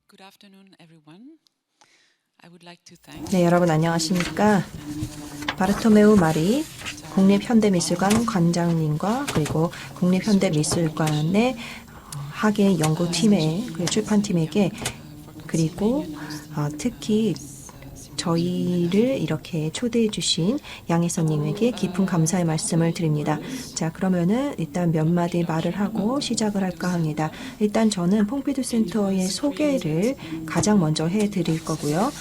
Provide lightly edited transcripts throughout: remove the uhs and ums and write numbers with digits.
Good afternoon, everyone. I would like to thank 네, 여러분 안녕하십니까? 바르토메우 마리 국립현대미술관 관장님과 그리고 국립현대미술관의 학예 연구팀의 출판팀에게 그리고 특히 저희를 이렇게 초대해 주신 양혜선님에게 깊은 감사의 말씀을 드립니다. 자, 그러면은 일단 몇 마디 말을 하고 시작을 할까 합니다. 일단 저는 퐁피두 센터의 소개를 가장 먼저 해드릴 거고요.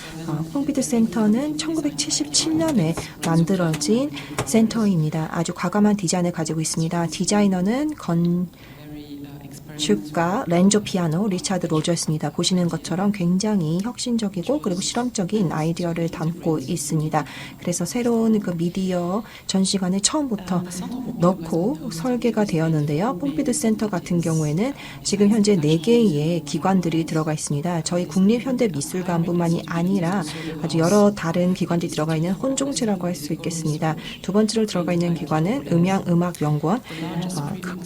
퐁피두 센터는 1977년에 만들어진 센터입니다. 아주 과감한 디자인을 가지고 있습니다. 디자이너는 건축가 렌조 피아노 리차드 로저였습니다. 보시는 것처럼 굉장히 혁신적이고 그리고 실험적인 아이디어를 담고 있습니다. 그래서 새로운 그 미디어 전시관을 처음부터 넣고 설계가 되었는데요. 퐁피두 센터 같은 경우에는 지금 현재 4개의 기관들이 들어가 있습니다. 저희 국립현대미술관뿐만이 아니라 아주 여러 다른 기관들이 들어가 있는 혼종체라고 할 수 있겠습니다. 두 번째로 들어가 있는 기관은 음향음악연구원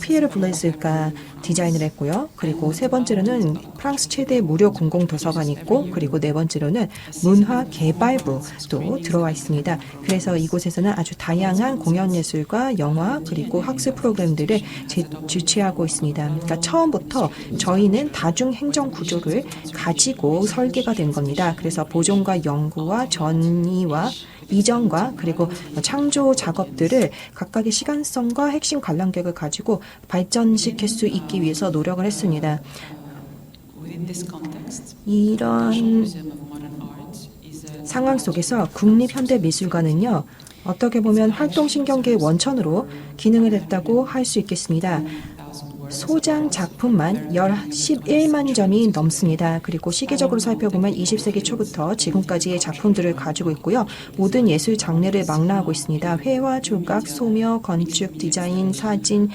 피에르 블레즈가 디자인을 했고요. 그리고 세 번째로는 프랑스 최대 무료 공공도서관이 있고 그리고 네 번째로는 문화개발부도 들어와 있습니다. 그래서 이곳에서는 아주 다양한 공연예술과 영화 그리고 학습 프로그램들을 주최하고 있습니다. 그러니까 처음부터 저희는 다중행정 구조를 가지고 설계가 된 겁니다. 그래서 보존과 연구와 전이와 이전과 그리고 창조 작업들을 각각의 시간성과 핵심 관람객을 가지고 발전시킬 수 있기 위해서 노력을 했습니다. 이런 상황 속에서 국립현대미술관은요, 어떻게 보면 활동신경계의 원천으로 기능을 했다고 할 수 있겠습니다. 소장 작품만 11만 점이 넘습니다. 그리고 시기적으로 살펴보면 20세기 초부터 지금까지의 작품들을 가지고 있고요. 모든 예술 장르를 망라하고 있습니다. 회화, 조각, 소묘, 건축, 디자인, 사진,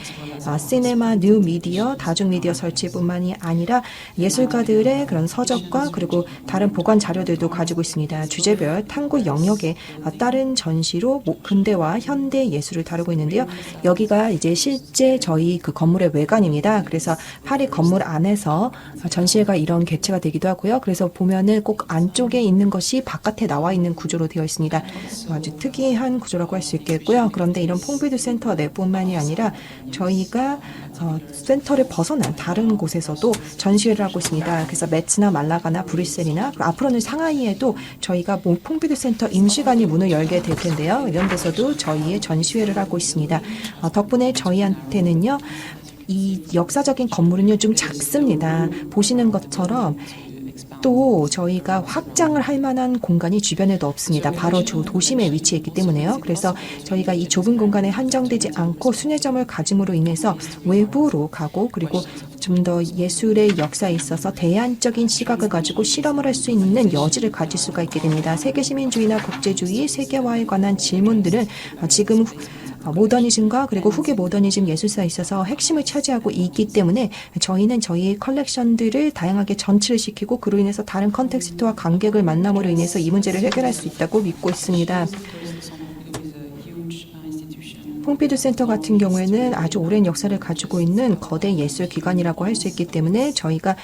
시네마, 뉴 미디어, 다중미디어 설치뿐만이 아니라 예술가들의 그런 서적과 그리고 다른 보관 자료들도 가지고 있습니다. 주제별 탐구 영역에 따른 전시로 근대와 현대 예술을 다루고 있는데요. 여기가 이제 실제 저희 그 건물의 외관 입니다. 그래서 파리 건물 안에서 전시회가 이런 개최가 되기도 하고요. 그래서 보면은 꼭 안쪽에 있는 것이 바깥에 나와 있는 구조로 되어 있습니다. 아주 특이한 구조라고 할 수 있겠고요. 그런데 이런 퐁피두 센터 내뿐만이 아니라 저희가 센터를 벗어난 다른 곳에서도 전시회를 하고 있습니다. 그래서 메츠나 말라가나 브뤼셀이나 앞으로는 상하이에도 저희가 퐁피두 센터 임시관이 문을 열게 될 텐데요. 이런 데서도 저희의 전시회를 하고 있습니다. 덕분에 저희한테는요. 이 역사적인 건물은요 좀 작습니다. 보시는 것처럼 또 저희가 확장을 할 만한 공간이 주변에도 없습니다. 바로 도심에 위치해 있기 때문에요. 그래서 저희가 이 좁은 공간에 한정되지 않고 순회점을 가짐으로 인해서 외부로 가고 그리고 좀 더 예술의 역사에 있어서 대안적인 시각을 가지고 실험을 할 수 있는 여지를 가질 수가 있게 됩니다. 세계시민주의나 국제주의, 세계화에 관한 질문들은 지금 모더니즘과 그리고 후기 모더니즘 예술사에 있어서 핵심을 차지하고 있기 때문에 저희는 저희의 컬렉션들을 다양하게 전치를 시키고 그로 인해서 다른 컨텍스트와 관객을 만남으로 인해서 이 문제를 해결할 수 있다고 믿고 있습니다. 퐁피두 센터 같은 경우에는 아주 오랜 역사를 가지고 있는 거대 예술 기관이라고 할 수 있기 때문에 제가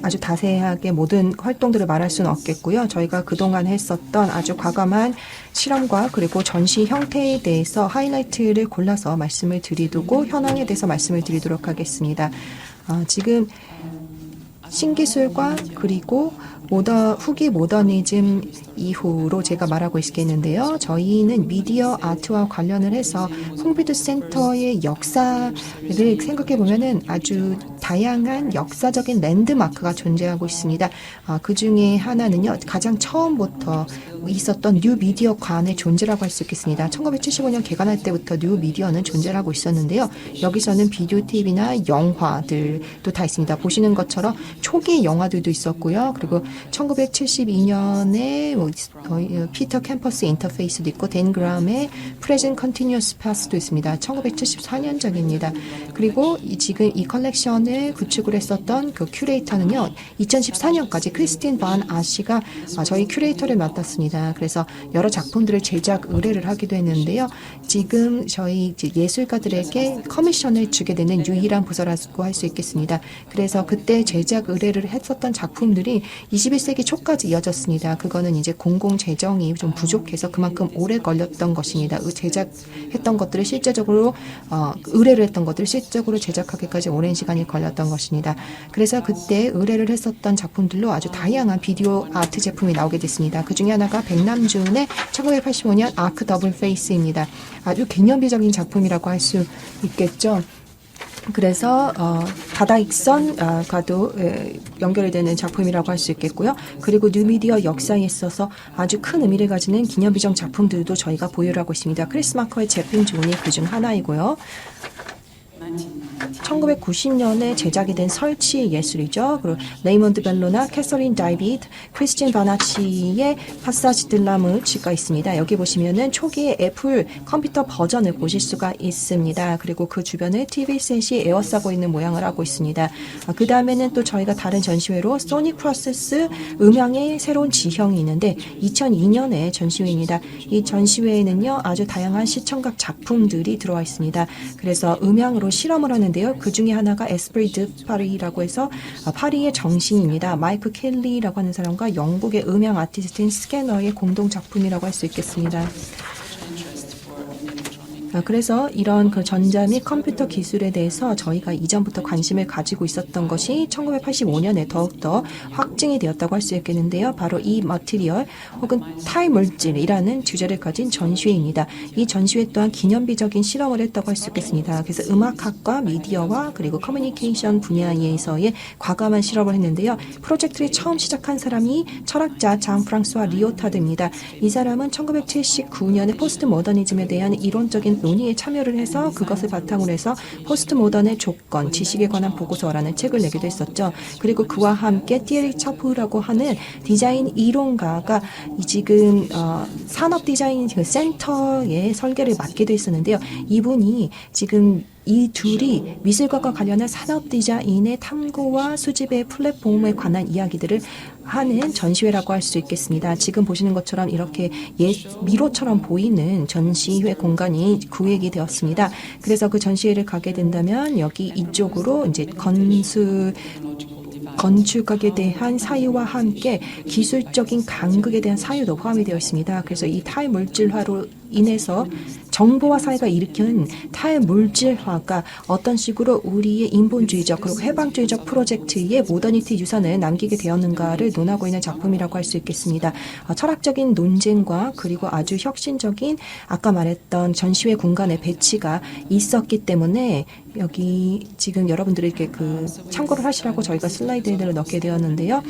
아주 자세하게 모든 활동들을 말할 수는 없겠고요. 저희가 그동안 했었던 아주 과감한 실험과 그리고 전시 형태에 대해서 하이라이트를 골라서 말씀을 드리고 현황에 대해서 말씀을 드리도록 하겠습니다. 지금 신기술과 그리고 후기 모더니즘 이후로 제가 말하고 있겠는데요. 저희는 미디어 아트와 관련을 해서 퐁피두 센터의 역사를 생각해 보면은 아주 다양한 역사적인 랜드마크가 존재하고 있습니다. 그 중에 하나는요, 가장 처음부터 있었던 뉴 미디어관의 존재라고 할 수 있겠습니다. 1975년 개관할 때부터 뉴 미디어는 존재를 하고 있었는데요. 여기서는 비디오 팁이나 영화들도 다 있습니다. 보시는 것처럼 초기 영화들도 있었고요. 그리고 1972년에 피터 캠퍼스 인터페이스도 있고 댄 그람의 프레젠트 컨티뉴어스 파스도 있습니다. 1974년작입니다. 그리고 지금 이 컬렉션을 구축을 했었던 그 큐레이터는요. 2014년까지 크리스틴 반 아시가 저희 큐레이터를 맡았습니다. 그래서 여러 작품들을 제작 의뢰를 하기도 했는데요. 지금 저희 예술가들에게 커미션을 주게 되는 유일한 부서라고 할 수 있겠습니다. 그래서 그때 제작 의뢰를 했었던 작품들이 21세기 초까지 이어졌습니다. 그거는 이제 공공 재정이 좀 부족해서 그만큼 오래 걸렸던 것입니다. 제작했던 것들을 실제적으로 의뢰를 했던 것들을 실제적으로 제작하기까지 오랜 시간이 걸렸던 것입니다. 그래서 그때 의뢰를 했었던 작품들로 아주 다양한 비디오 아트 제품이 나오게 됐습니다. 그 중에 하나가 백남준의 1985년 아크 더블 페이스입니다. 아주 기념비적인 작품이라고 할 수 있겠죠. 그래서 다다익선과도 연결이 되는 작품이라고 할 수 있겠고요. 그리고 뉴미디어 역사에 있어서 아주 큰 의미를 가지는 기념비적 작품들도 저희가 보유를 하고 있습니다. 크리스 마커의 제핑 존이 그중 하나이고요. 1990년에 제작이 된 설치 예술이죠. 그리고 레이몬드 벨로나, 캐서린 다이비드, 크리스틴 바나치의 파사지 들라무치가 있습니다. 여기 보시면은 초기의 애플 컴퓨터 버전을 보실 수가 있습니다. 그리고 그 주변에 TV셋이 에워싸고 있는 모양을 하고 있습니다. 그 다음에는 또 저희가 다른 전시회로 소닉 프로세스 음향의 새로운 지형이 있는데 2002년에 전시회입니다. 이 전시회에는요 아주 다양한 시청각 작품들이 들어와 있습니다. 그래서 음향으로 실험을 하는데요. 그 중에 하나가 에스프리 드 파리라고 해서 파리의 정신입니다. 마이크 켈리라고 하는 사람과 영국의 음향 아티스트인 스캐너의 공동 작품이라고 할 수 있겠습니다. 그래서 이런 그 전자 및 컴퓨터 기술에 대해서 저희가 이전부터 관심을 가지고 있었던 것이 1985년에 더욱더 확증이 되었다고 할 수 있겠는데요. 바로 이 머티리얼 혹은 탈물질이라는 주제를 가진 전시회입니다. 이 전시회 또한 기념비적인 실험을 했다고 할 수 있겠습니다. 그래서 음악학과 미디어와 그리고 커뮤니케이션 분야에서의 과감한 실험을 했는데요. 프로젝트를 처음 시작한 사람이 철학자 장 프랑스와 리오타드입니다. 이 사람은 1979년에 포스트 모더니즘에 대한 이론적인 논의에 참여를 해서 그것을 바탕으로 해서 포스트 모던의 조건, 지식에 관한 보고서라는 책을 내기도 했었죠. 그리고 그와 함께 티에리 차프라고 하는 디자인 이론가가 지금 산업 디자인 센터의 설계를 맡기도 했었는데요. 이분이 지금 이 둘이 미술과가 관련한 산업 디자인의 탐구와 수집의 플랫폼에 관한 이야기들을 하는 전시회라고 할 수 있겠습니다. 지금 보시는 것처럼 이렇게 미로처럼 보이는 전시회 공간이 구획이 되었습니다. 그래서 그 전시회를 가게 된다면 여기 이쪽으로 이제 건축학에 대한 사유와 함께 기술적인 간극에 대한 사유도 포함이 되어 있습니다. 그래서 이 탈물질화로 인해서 정보화 사회가 일으킨 탈물질화가 어떤 식으로 우리의 인본주의적 그리고 해방주의적 프로젝트의 모더니티 유산을 남기게 되었는가를 논하고 있는 작품이라고 할 수 있겠습니다. 철학적인 논쟁과 그리고 아주 혁신적인 아까 말했던 전시회 공간의 배치가 있었기 때문에 여기 지금 여러분들이 이렇게 참고를 하시라고 저희가 슬라이드를 넣게 되었는데요.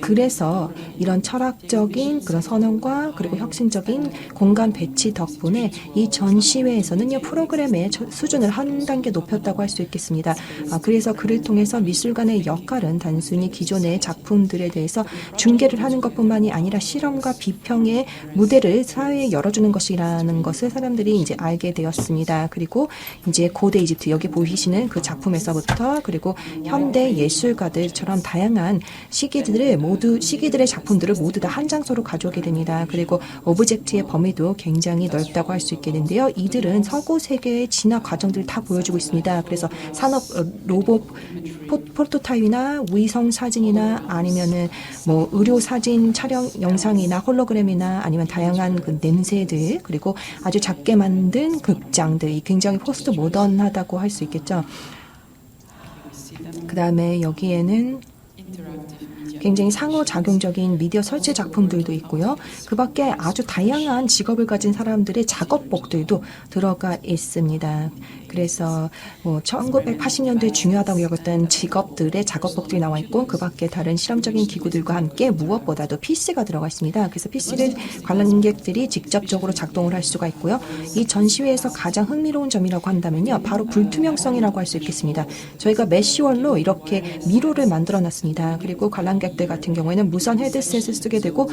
그래서 이런 철학적인 그런 선언과 그리고 혁신적인 공간 배치 덕분에 이 전시회에서는요 프로그램의 수준을 한 단계 높였다고 할 수 있겠습니다. 그래서 그를 통해서 미술관의 역할은 단순히 기존의 작품들에 대해서 중계를 하는 것뿐만이 아니라 실험과 비평의 무대를 사회에 열어주는 것이라는 것을 사람들이 이제 알게 되었습니다. 그리고 이제 고대 이집트 여기 보이시는 그 작품에서부터 그리고 현대 예술가들처럼 다양한 시기들의 작품들을 모두 다 한 장소로 가져오게 됩니다. 그리고 오브젝트의 범위도 굉장히 넓다고 할 수 있겠는데요. 이들은 서구 세계의 진화 과정들을 다 보여주고 있습니다. 그래서 산업 로봇 포토타입이나 위성 사진이나 아니면은 뭐 의료 사진 촬영 영상이나 홀로그램이나 아니면 다양한 그 냄새들 그리고 아주 작게 만든 극장들 굉장히 포스트 모던하다고 할 수 있겠죠. 그 다음에 여기에는 굉장히 상호작용적인 미디어 설치 작품들도 있고요. 그 밖에 아주 다양한 직업을 가진 사람들의 작업복들도 들어가 있습니다. 그래서 1980년도에 중요하다고 여겼던 직업들의 작업복들이 나와 있고 그 밖에 다른 실험적인 기구들과 함께 무엇보다도 PC가 들어가 있습니다. 그래서 PC를 관람객들이 직접적으로 작동을 할 수가 있고요. 이 전시회에서 가장 흥미로운 점이라고 한다면요. 바로 불투명성이라고 할 수 있겠습니다. 저희가 메쉬월로 이렇게 미로를 만들어 놨습니다. 그리고 관람 관람객들 같은 경우에는 무선 헤드셋을 쓰게 되고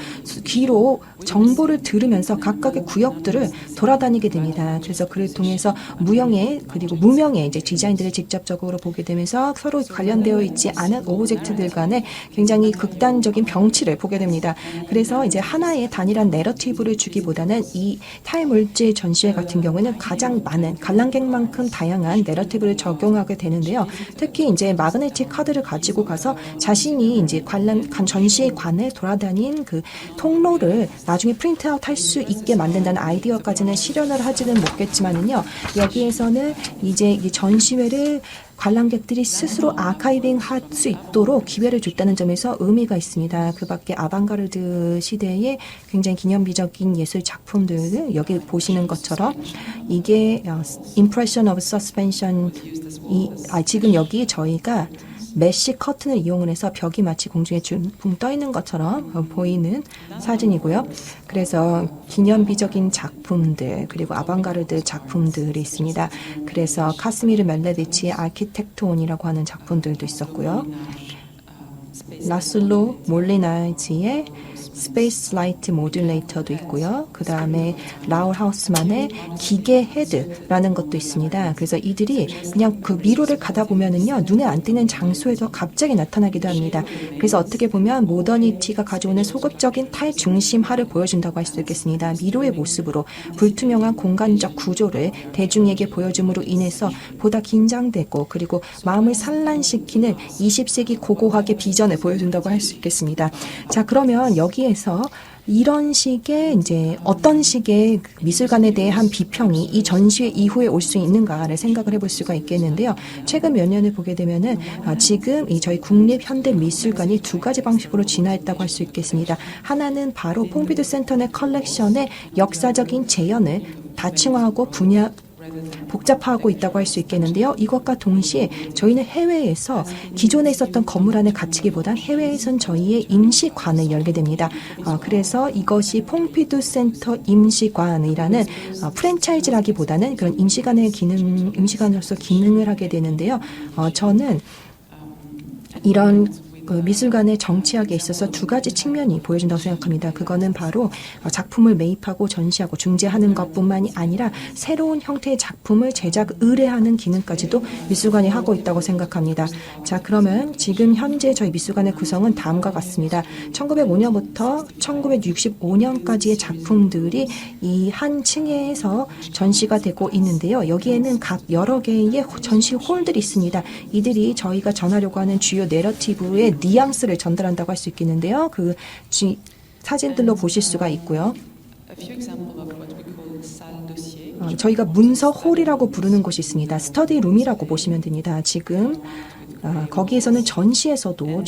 귀로 정보를 들으면서 각각의 구역들을 돌아다니게 됩니다. 그래서 그를 통해서 무형의 그리고 무명의 이제 디자인들을 직접적으로 보게 되면서 서로 관련되어 있지 않은 오브젝트들 간의 굉장히 극단적인 병치를 보게 됩니다. 그래서 이제 하나의 단일한 내러티브를 주기보다는 이 타임월드 전시회 같은 경우에는 가장 많은 관람객만큼 다양한 내러티브를 적용하게 되는데요. 특히 이제 마그네틱 카드를 가지고 가서 자신이 이제 전시관을 돌아다닌 그 통로를 나중에 프린트아웃 할 수 있게 만든다는 아이디어까지는 실현을 하지는 못겠지만은요. 여기에서는 이제 이 전시회를 관람객들이 스스로 아카이빙 할 수 있도록 기회를 줬다는 점에서 의미가 있습니다. 그 밖에 아방가르드 시대의 굉장히 기념비적인 예술 작품들 여기 보시는 것처럼 이게 Impression of Suspension 지금 여기 저희가 메쉬 커튼을 이용을 해서 벽이 마치 공중에 붕 떠 있는 것처럼 보이는 사진이고요. 그래서 기념비적인 작품들 그리고 아방가르드 작품들이 있습니다. 그래서 카스미르 멜레비치의 아키텍톤이라고 하는 작품들도 있었고요. 라슬로 몰리나이지의 스페이스 라이트 모듈레이터도 있고요. 그 다음에 라울 하우스만의 기계 헤드라는 것도 있습니다. 그래서 이들이 그냥 그 미로를 가다 보면은요, 눈에 안 띄는 장소에서 갑자기 나타나기도 합니다. 그래서 어떻게 보면 모더니티가 가져오는 소극적인 탈중심화를 보여준다고 할 수 있겠습니다. 미로의 모습으로 불투명한 공간적 구조를 대중에게 보여줌으로 인해서 보다 긴장되고 그리고 마음을 산란시키는 20세기 고고학의 비전을 보여준다고 할 수 있겠습니다. 자, 그러면 여기에서 이런 식의 이제 어떤 식의 미술관에 대한 비평이 이 전시회 이후에 올 수 있는가를 생각을 해볼 수가 있겠는데요. 최근 몇 년을 보게 되면은 지금 이 저희 국립현대미술관이 두 가지 방식으로 진화했다고 할 수 있겠습니다. 하나는 바로 퐁피두 센터 내 컬렉션의 역사적인 재현을 다층화하고 복잡화하고 있다고 할 수 있겠는데요. 이것과 동시에 저희는 해외에서 기존에 있었던 건물 안에 갇히기보단 해외에선 저희의 임시관을 열게 됩니다. 그래서 이것이 퐁피두 센터 임시관이라는 프랜차이즈라기보다는 그런 임시관으로서 기능을 하게 되는데요. 저는 이런 미술관의 정치학에 있어서 두 가지 측면이 보여진다고 생각합니다. 그거는 바로 작품을 매입하고 전시하고 중재하는 것뿐만이 아니라 새로운 형태의 작품을 제작 의뢰하는 기능까지도 미술관이 하고 있다고 생각합니다. 자, 그러면 지금 현재 저희 미술관의 구성은 다음과 같습니다. 1905년부터 1965년까지의 작품들이 이 한 층에서 전시가 되고 있는데요. 여기에는 각 여러 개의 전시 홀들이 있습니다. 이들이 저희가 전하려고 하는 주요 내러티브의 뉘앙스를 전달한다고 할 수 있겠는데요. 그 사진들로 보실 수가 있고요. 저희가 문서 홀이라고 부르는 곳이 있습니다. 스터디 룸이라고 보시면 됩니다. 지금 거기에서는 전시에서도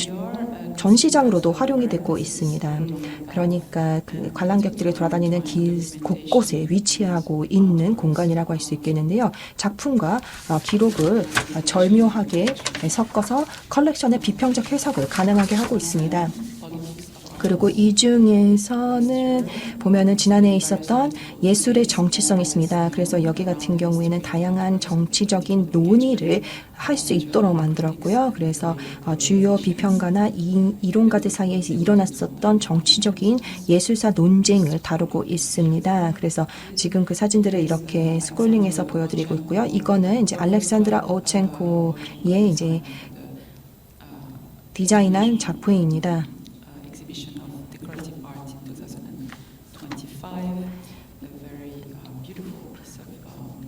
전시장으로도 활용이 되고 있습니다. 그러니까 그 관람객들이 돌아다니는 길 곳곳에 위치하고 있는 공간이라고 할 수 있겠는데요. 작품과 기록을 절묘하게 섞어서 컬렉션의 비평적 해석을 가능하게 하고 있습니다. 그리고 이 중에서는 보면은 지난해에 있었던 예술의 정치성이 있습니다. 그래서 여기 같은 경우에는 다양한 정치적인 논의를 할 수 있도록 만들었고요. 그래서 주요 비평가나 이론가들 사이에서 일어났었던 정치적인 예술사 논쟁을 다루고 있습니다. 그래서 지금 그 사진들을 이렇게 스크롤링해서 보여드리고 있고요. 이거는 이제 알렉산드라 오첸코의 이제 디자인한 작품입니다.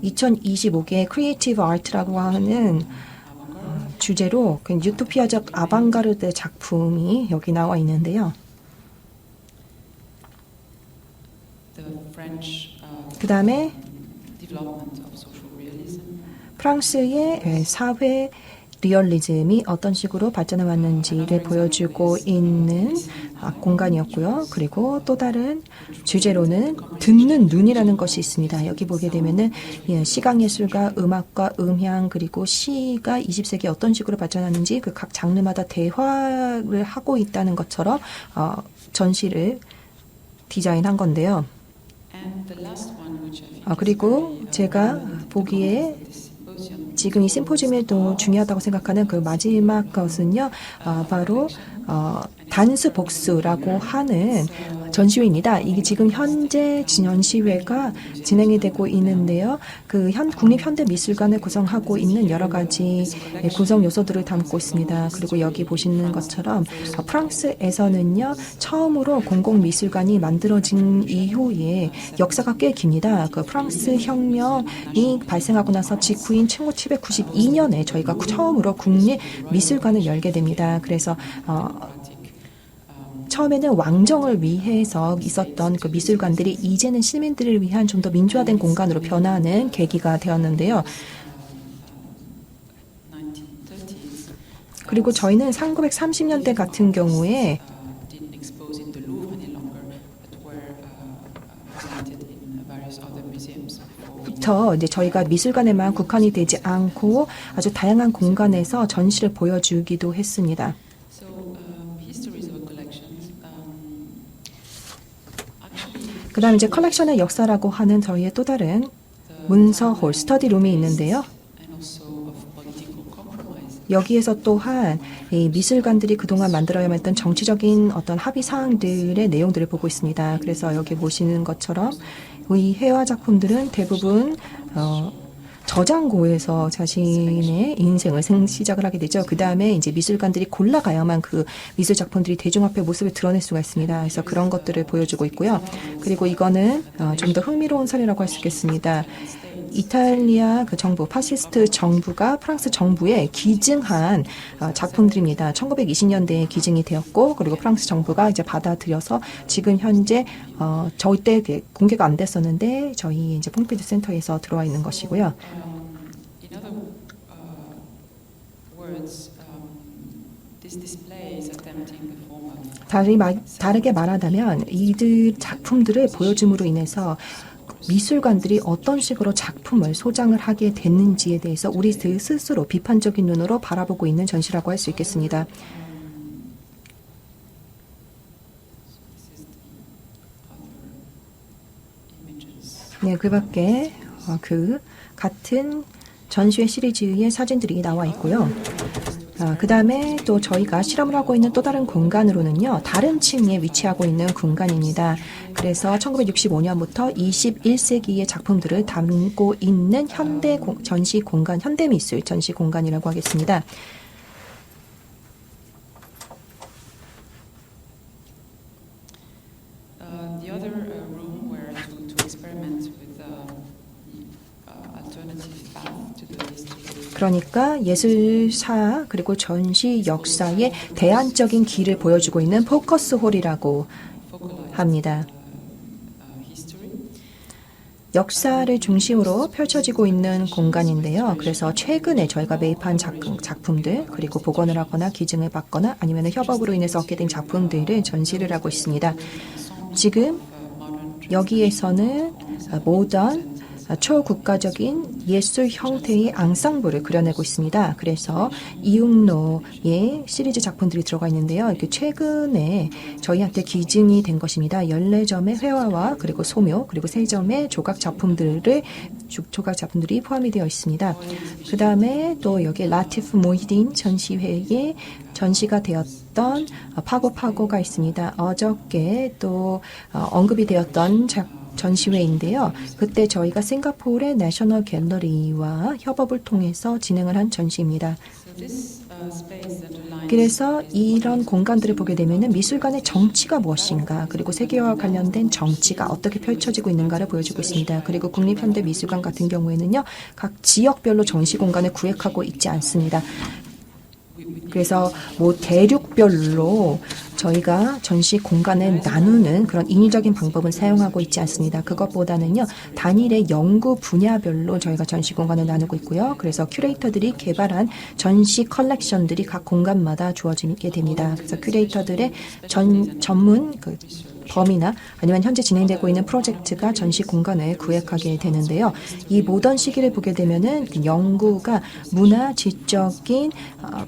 2025개 크리에이티브 아트라고 하는 주제로 유토피아적 아방가르드 작품이 여기 나와 있는데요. 그 다음에 프랑스의 사회 리얼리즘이 어떤 식으로 발전해 왔는지를 보여주고 있는 공간이었고요. 그리고 또 다른 주제로는 듣는 눈이라는 것이 있습니다. 여기 보게 되면은 시각예술과 음악과 음향 그리고 시가 20세기에 어떤 식으로 발전하는지 그 각 장르마다 대화를 하고 있다는 것처럼 전시를 디자인한 건데요. 그리고 제가 보기에 지금 이 심포지움에도 중요하다고 생각하는 그 마지막 것은요, 바로 단수 복수라고 하는 전시회입니다. 이게 지금 현재 전시회가 진행이 되고 있는데요. 그 국립현대미술관을 구성하고 있는 여러 가지 구성 요소들을 담고 있습니다. 그리고 여기 보시는 것처럼 프랑스에서는요, 처음으로 공공미술관이 만들어진 이후에 역사가 꽤 깁니다. 그 프랑스 혁명이 발생하고 나서 직후인 1792년에 저희가 처음으로 국립미술관을 열게 됩니다. 그래서 처음에는 왕정을 위해서 있었던 그 미술관들이 이제는 시민들을 위한 좀 더 민주화된 공간으로 변화하는 계기가 되었는데요. 그리고 저희는 1930년대 같은 경우에 부터 이제 저희가 미술관에만 국한이 되지 않고 아주 다양한 공간에서 전시를 보여주기도 했습니다. 그 다음 이제 컬렉션의 역사라고 하는 저희의 또 다른 문서홀, 스터디룸이 있는데요. 여기에서 또한 이 미술관들이 그동안 만들어야만 했던 정치적인 어떤 합의 사항들의 내용들을 보고 있습니다. 그래서 여기 보시는 것처럼 이 회화 작품들은 대부분 저장고에서 자신의 인생을 시작을 하게 되죠. 그 다음에 이제 미술관들이 골라가야만 그 미술 작품들이 대중 앞에 모습을 드러낼 수가 있습니다. 그래서 그런 것들을 보여주고 있고요. 그리고 이거는 좀 더 흥미로운 사례라고 할 수 있겠습니다. 이탈리아 그 정부, 파시스트 정부가 프랑스 정부에 기증한 작품들입니다. 1920년대에 기증이 되었고, 그리고 프랑스 정부가 이제 받아들여서 지금 현재 저희 때 공개가 안 됐었는데 저희 이제 퐁피두 센터에서 들어와 있는 것이고요. 다르게 말하자면 이들 작품들을 보여줌으로 인해서 미술관들이 어떤 식으로 작품을 소장을 하게 됐는지에 대해서 우리 스스로 비판적인 눈으로 바라보고 있는 전시라고 할 수 있겠습니다. 네, 그 밖에 그 같은 전시회 시리즈의 사진들이 나와 있고요. 그 다음에 또 저희가 실험을 하고 있는 또 다른 공간으로는요, 다른 층에 위치하고 있는 공간입니다. 그래서 1965년부터 21세기의 작품들을 담고 있는 현대 전시 공간, 현대미술 전시 공간이라고 하겠습니다. 그러니까 예술사 그리고 전시 역사의 대안적인 길을 보여주고 있는 포커스홀이라고 합니다. 역사를 중심으로 펼쳐지고 있는 공간인데요. 그래서 최근에 저희가 매입한 작품들, 그리고 복원을 하거나 기증을 받거나 아니면 협업으로 인해서 얻게 된 작품들을 전시를 하고 있습니다. 지금 여기에서는 모던 초국가적인 예술 형태의 앙상블을 그려내고 있습니다. 그래서 이응노의 시리즈 작품들이 들어가 있는데요. 최근에 저희한테 기증이 된 것입니다. 14점의 회화와 그리고 소묘, 그리고 3점의 조각 작품들이 포함이 되어 있습니다. 그 다음에 또 여기 라티프 모히딘 전시회에 전시가 되었던 파고가 있습니다. 어저께 또 언급이 되었던 전시회인데요. 그때 저희가 싱가포르의 내셔널 갤러리와 협업을 통해서 진행을 한 전시입니다. 그래서 이런 공간들을 보게 되면 미술관의 정치가 무엇인가, 그리고 세계화와 관련된 정치가 어떻게 펼쳐지고 있는가를 보여주고 있습니다. 그리고 국립현대미술관 같은 경우에는요, 각 지역별로 전시 공간을 구획하고 있지 않습니다. 그래서 대륙별로 저희가 전시 공간을 나누는 그런 인위적인 방법은 사용하고 있지 않습니다. 그것보다는요, 단일의 연구 분야별로 저희가 전시 공간을 나누고 있고요. 그래서 큐레이터들이 개발한 전시 컬렉션들이 각 공간마다 주어지게 됩니다. 그래서 큐레이터들의 전문 범위나 아니면 현재 진행되고 있는 프로젝트가 전시 공간을 구획하게 되는데요. 이 모던 시기를 보게 되면은 연구가 문화, 지적인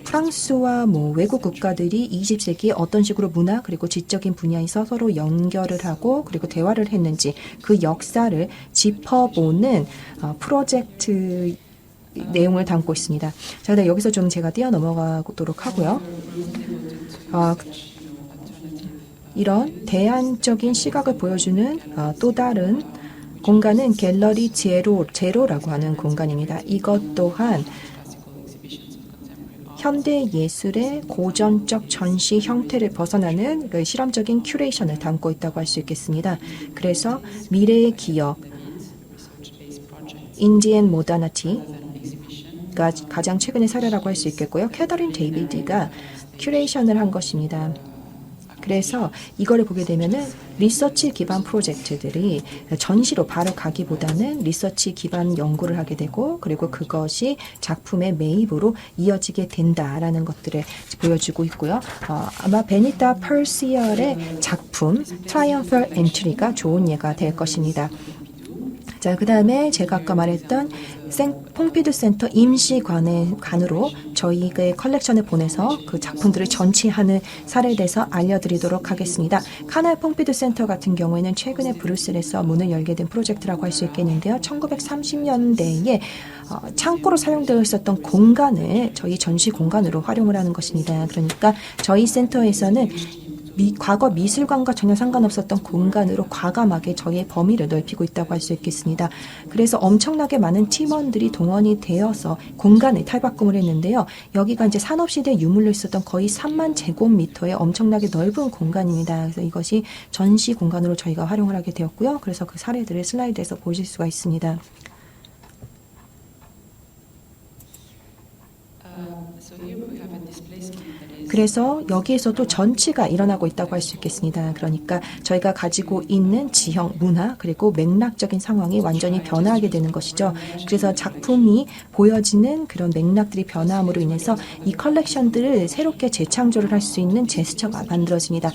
프랑스와 외국 국가들이 20세기에 어떤 식으로 문화 그리고 지적인 분야에서 서로 연결을 하고 그리고 대화를 했는지 그 역사를 짚어보는 프로젝트 내용을 담고 있습니다. 자, 근데 여기서 좀 제가 뛰어넘어가도록 하고요. 이런 대안적인 시각을 보여주는 또 다른 공간은 갤러리 제로라고 하는 공간입니다. 이것 또한 현대 예술의 고전적 전시 형태를 벗어나는 그 실험적인 큐레이션을 담고 있다고 할 수 있겠습니다. 그래서 미래의 기억, 인디 앤 모더니티가 가장 최근의 사례라고 할 수 있겠고요. 캐더린 데이비드가 큐레이션을 한 것입니다. 그래서 이거를 보게 되면은 리서치 기반 프로젝트들이 전시로 바로 가기보다는 리서치 기반 연구를 하게 되고 그리고 그것이 작품의 매입으로 이어지게 된다라는 것들을 보여주고 있고요. 아마 베니타 퍼시얼의 작품 트라이엄펄 엔트리가 좋은 예가 될 것입니다. 자, 그 다음에 제가 아까 말했던 퐁피두 센터 임시관으로 저희의 컬렉션을 보내서 그 작품들을 전시하는 사례에 대해서 알려드리도록 하겠습니다. 카날 퐁피두 센터 같은 경우에는 최근에 브뤼셀에서 문을 열게 된 프로젝트라고 할 수 있겠는데요. 1930년대에 창고로 사용되어 있었던 공간을 저희 전시 공간으로 활용을 하는 것입니다. 그러니까 저희 센터에서는 과거 미술관과 전혀 상관없었던 공간으로 과감하게 저희의 범위를 넓히고 있다고 할 수 있겠습니다. 그래서 엄청나게 많은 팀원들이 동원이 되어서 공간을 탈바꿈을 했는데요. 여기가 이제 산업시대에 유물로 있었던 거의 3만 제곱미터의 엄청나게 넓은 공간입니다. 그래서 이것이 전시 공간으로 저희가 활용을 하게 되었고요. 그래서 그 사례들을 슬라이드에서 보실 수가 있습니다. 그래서 여기에서도 전치가 일어나고 있다고 할 수 있겠습니다. 그러니까 저희가 가지고 있는 지형, 문화, 그리고 맥락적인 상황이 완전히 변화하게 되는 것이죠. 그래서 작품이 보여지는 그런 맥락들이 변화함으로 인해서 이 컬렉션들을 새롭게 재창조를 할 수 있는 제스처가 만들어집니다.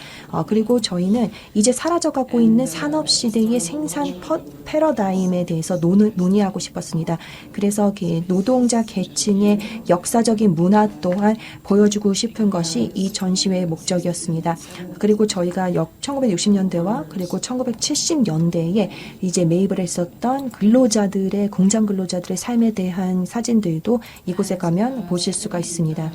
그리고 저희는 이제 사라져가고 있는 산업시대의 생산 패러다임에 대해서 논의하고 싶었습니다. 그래서 노동자 계층의 역사적인 문화 또한 보여주고 싶은 것이 이 전시회의 목적이었습니다. 그리고 저희가 1960년대와 그리고 1970년대에 이제 매입을 했었던 근로자들의 공장 근로자들의 삶에 대한 사진들도 이곳에 가면 보실 수가 있습니다.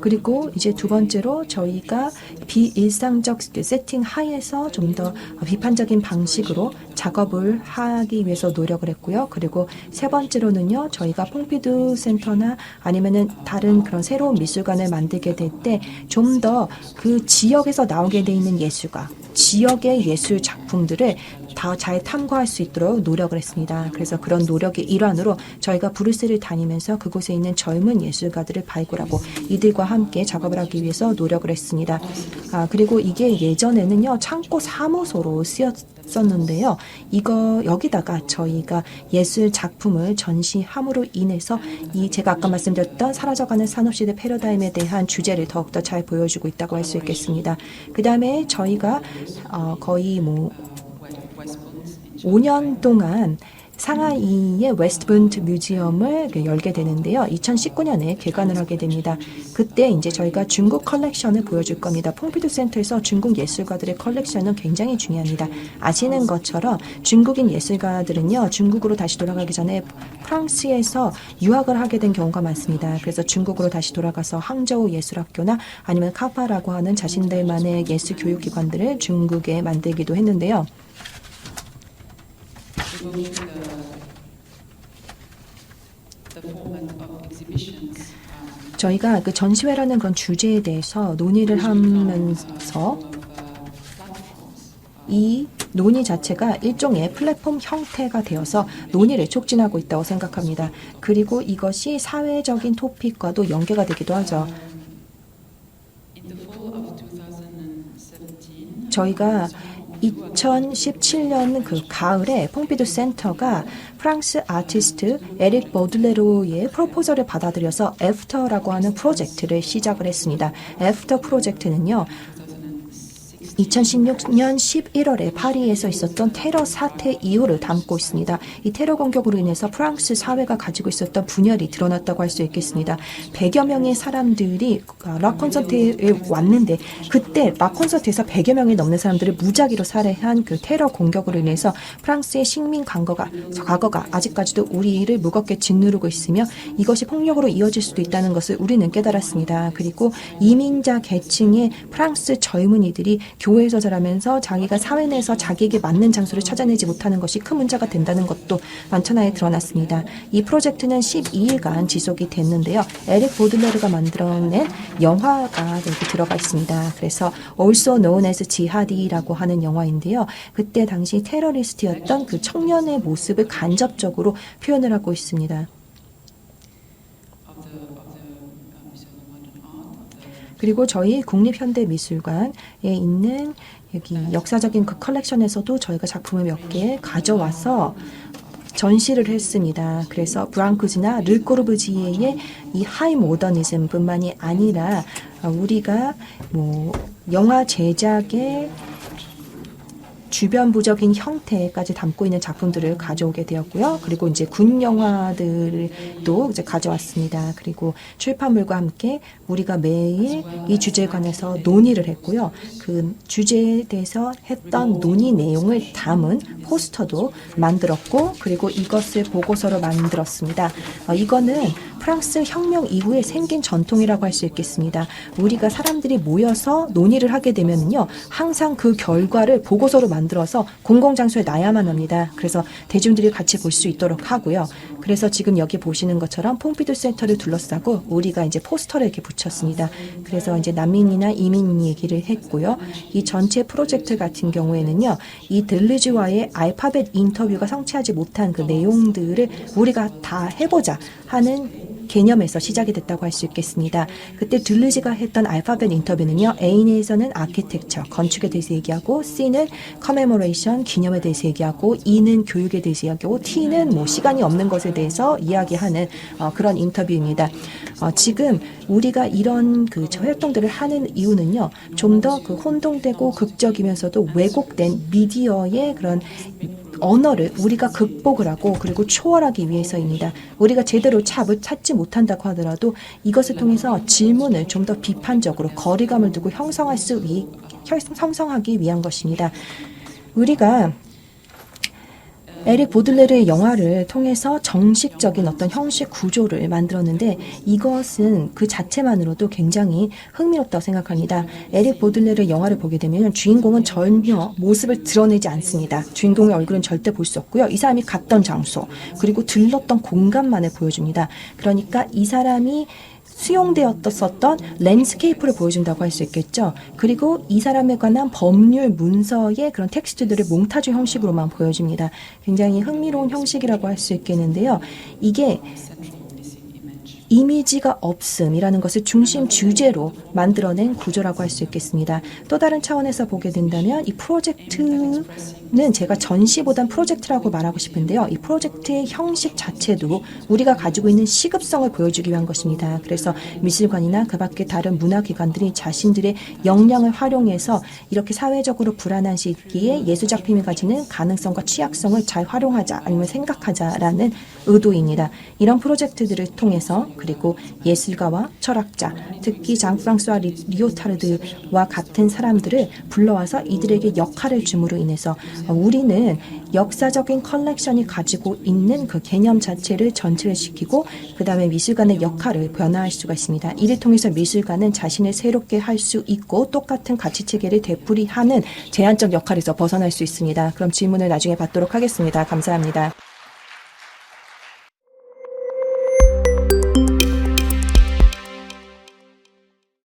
그리고 이제 두 번째로 저희가 비일상적 세팅 하에서 좀 더 비판적인 방식으로 작업을 하기 위해서 노력을 했고요. 그리고 세 번째로는요, 저희가 퐁피두 센터나 아니면은 다른 그런 새로운 미술관을 만들게 될 때 좀 더 그 지역에서 나오게 돼 있는 예술가, 지역의 예술 작품들을 더 잘 탐구할 수 있도록 노력을 했습니다. 그래서 그런 노력의 일환으로 저희가 브뤼셀을 다니면서 그곳에 있는 젊은 예술가들을 발굴하고 이들과 함께 작업을 하기 위해서 노력을 했습니다. 그리고 이게 예전에는요, 창고 사무소로 쓰였었는데요. 여기다가 저희가 예술 작품을 전시함으로 인해서 제가 아까 말씀드렸던 사라져가는 산업시대 패러다임에 대한 주제를 더욱더 잘 보여주고 있다고 할 수 있겠습니다. 그 다음에 저희가 거의 5년 동안 상하이의 웨스트본트 뮤지엄을 열게 되는데요. 2019년에 개관을 하게 됩니다. 그때 이제 저희가 중국 컬렉션을 보여줄 겁니다. 퐁피두 센터에서 중국 예술가들의 컬렉션은 굉장히 중요합니다. 아시는 것처럼 중국인 예술가들은요, 중국으로 다시 돌아가기 전에 프랑스에서 유학을 하게 된 경우가 많습니다. 그래서 중국으로 다시 돌아가서 항저우 예술학교나 아니면 카파라고 하는 자신들만의 예술 교육기관들을 중국에 만들기도 했는데요. 저희가 그 전시회라는 그런 주제에 대해서 논의를 하면서 이 논의 자체가 일종의 플랫폼 형태가 되어서 논의를 촉진하고 있다고 생각합니다. 그리고 이것이 사회적인 토픽과도 연계가 되기도 하죠. 저희가 2017년 그 가을에 퐁피두 센터가 프랑스 아티스트 에릭 보들레로의 프로포절을 받아들여서 애프터라고 하는 프로젝트를 시작을 했습니다. 애프터 프로젝트는요, 2016년 11월에 파리에서 있었던 테러 사태 이후를 담고 있습니다. 이 테러 공격으로 인해서 프랑스 사회가 가지고 있었던 분열이 드러났다고 할 수 있겠습니다. 100여 명의 사람들이 락 콘서트에 왔는데 그때 락 콘서트에서 100여 명이 넘는 사람들을 무작위로 살해한 그 테러 공격으로 인해서 프랑스의 식민 과거가 아직까지도 우리를 무겁게 짓누르고 있으며 이것이 폭력으로 이어질 수도 있다는 것을 우리는 깨달았습니다. 그리고 이민자 계층의 프랑스 젊은이들이 교회에서 자라면서 자기가 사회 내에서 자기에게 맞는 장소를 찾아내지 못하는 것이 큰 문제가 된다는 것도 만천하에 드러났습니다. 이 프로젝트는 12일간 지속이 됐는데요. 에릭 보들레르가 만들어낸 영화가 여기 들어가 있습니다. 그래서 Also Known as Jihad이라고 하는 영화인데요. 그때 당시 테러리스트였던 그 청년의 모습을 간접적으로 표현을 하고 있습니다. 그리고 저희 국립현대미술관에 있는 여기 역사적인 그 컬렉션에서도 저희가 작품을 몇 개 가져와서 전시를 했습니다. 그래서 브랑크즈나 르꼬르부지에의 이 하이 모더니즘뿐만이 아니라 우리가 뭐 영화 제작의 주변부적인 형태까지 담고 있는 작품들을 가져오게 되었고요. 그리고 이제 군 영화들도 이제 가져왔습니다. 그리고 출판물과 함께 우리가 매일 이 주제에 관해서 논의를 했고요. 그 주제에 대해서 했던 논의 내용을 담은 포스터도 만들었고, 그리고 이것을 보고서로 만들었습니다. 이거는 프랑스 혁명 이후에 생긴 전통이라고 할 수 있겠습니다. 우리가 사람들이 모여서 논의를 하게 되면요, 항상 그 결과를 보고서로 만들어서 공공장소에 놔야만 합니다. 그래서 대중들이 같이 볼 수 있도록 하고요. 그래서 지금 여기 보시는 것처럼 퐁피두 센터를 둘러싸고 우리가 이제 포스터를 이렇게 붙였습니다. 그래서 이제 난민이나 이민 얘기를 했고요. 이 전체 프로젝트 같은 경우에는요, 이 들르즈와의 알파벳 인터뷰가 성취하지 못한 그 내용들을 우리가 다 해보자 하는 개념에서 시작이 됐다고 할 수 있겠습니다. 그때 들르지가 했던 알파벳 인터뷰는요, A에서는 아키텍처, 건축에 대해서 얘기하고, C는 커메모레이션, 기념에 대해서 얘기하고, E는 교육에 대해서 이야기하고, T는 뭐 시간이 없는 것에 대해서 이야기하는 그런 인터뷰입니다. 지금 우리가 이런 그 활동들을 하는 이유는요, 좀 더 그 혼동되고 극적이면서도 왜곡된 미디어의 그런 언어를 우리가 극복을 하고 그리고 초월하기 위해서입니다. 우리가 제대로 찾지 못한다고 하더라도 이것을 통해서 질문을 좀 더 비판적으로 거리감을 두고 형성하기 위한 것입니다. 우리가 에릭 보들레르의 영화를 통해서 정식적인 어떤 형식 구조를 만들었는데 이것은 그 자체만으로도 굉장히 흥미롭다고 생각합니다. 에릭 보들레르의 영화를 보게 되면 주인공은 전혀 모습을 드러내지 않습니다. 주인공의 얼굴은 절대 볼 수 없고요. 이 사람이 갔던 장소, 그리고 들렀던 공간만을 보여줍니다. 그러니까 이 사람이 수용되었었던 랜드스케이프를 보여준다고 할 수 있겠죠. 그리고 이 사람에 관한 법률 문서의 그런 텍스트들을 몽타주 형식으로만 보여줍니다. 굉장히 흥미로운 형식이라고 할 수 있겠는데요. 이게 이미지가 없음이라는 것을 중심 주제로 만들어낸 구조라고 할 수 있겠습니다. 또 다른 차원에서 보게 된다면 이 프로젝트는 제가 전시보단 프로젝트라고 말하고 싶은데요. 이 프로젝트의 형식 자체도 우리가 가지고 있는 시급성을 보여주기 위한 것입니다. 그래서 미술관이나 그 밖의 다른 문화기관들이 자신들의 역량을 활용해서 이렇게 사회적으로 불안한 시기에 예술작품이 가지는 가능성과 취약성을 잘 활용하자, 아니면 생각하자라는 의도입니다. 이런 프로젝트들을 통해서, 그리고 예술가와 철학자, 특히 장 프랑스와 리오타르드와 같은 사람들을 불러와서 이들에게 역할을 줌으로 인해서 우리는 역사적인 컬렉션이 가지고 있는 그 개념 자체를 전체를 시키고 그 다음에 미술관의 역할을 변화할 수가 있습니다. 이를 통해서 미술관은 자신을 새롭게 할 수 있고 똑같은 가치체계를 되풀이하는 제한적 역할에서 벗어날 수 있습니다. 그럼 질문을 나중에 받도록 하겠습니다. 감사합니다.